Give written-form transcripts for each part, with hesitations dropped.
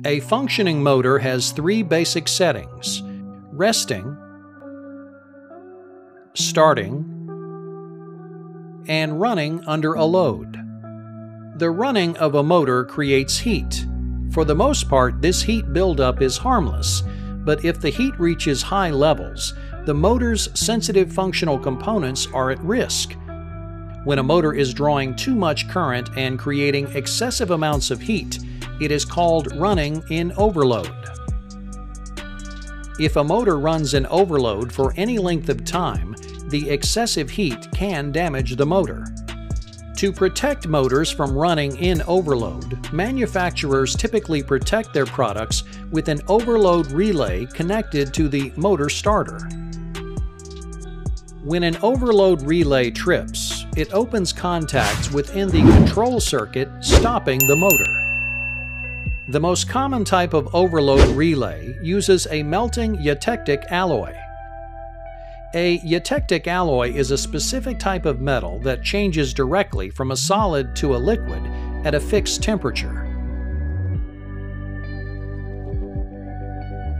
A functioning motor has three basic settings: resting, starting, and running under a load. The running of a motor creates heat. For the most part, this heat buildup is harmless, but if the heat reaches high levels, the motor's sensitive functional components are at risk. When a motor is drawing too much current and creating excessive amounts of heat, it is called running in overload. If a motor runs in overload for any length of time, the excessive heat can damage the motor. To protect motors from running in overload, manufacturers typically protect their products with an overload relay connected to the motor starter. When an overload relay trips, it opens contacts within the control circuit, stopping the motor. The most common type of overload relay uses a melting eutectic alloy. A eutectic alloy is a specific type of metal that changes directly from a solid to a liquid at a fixed temperature.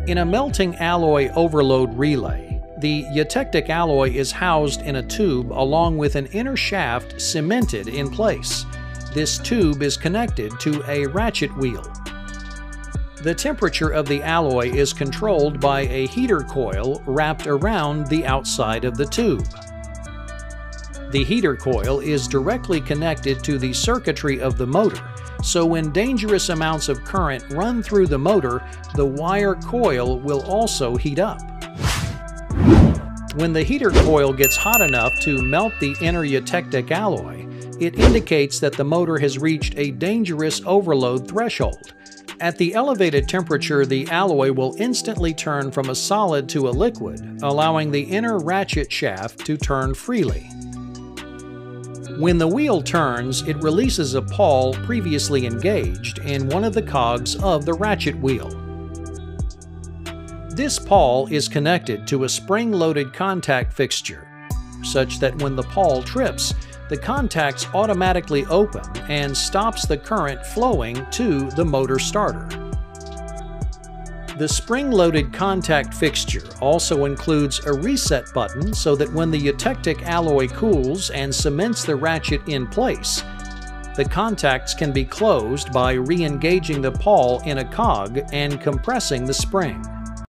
In a melting alloy overload relay, the eutectic alloy is housed in a tube along with an inner shaft cemented in place. This tube is connected to a ratchet wheel. The temperature of the alloy is controlled by a heater coil wrapped around the outside of the tube. The heater coil is directly connected to the circuitry of the motor, so when dangerous amounts of current run through the motor, the wire coil will also heat up. When the heater coil gets hot enough to melt the inner eutectic alloy, it indicates that the motor has reached a dangerous overload threshold. At the elevated temperature, the alloy will instantly turn from a solid to a liquid, allowing the inner ratchet shaft to turn freely. When the wheel turns, it releases a pawl previously engaged in one of the cogs of the ratchet wheel. This pawl is connected to a spring-loaded contact fixture, such that when the pawl trips, the contacts automatically open and stops the current flowing to the motor starter. The spring-loaded contact fixture also includes a reset button so that when the eutectic alloy cools and cements the ratchet in place, the contacts can be closed by re-engaging the pawl in a cog and compressing the spring.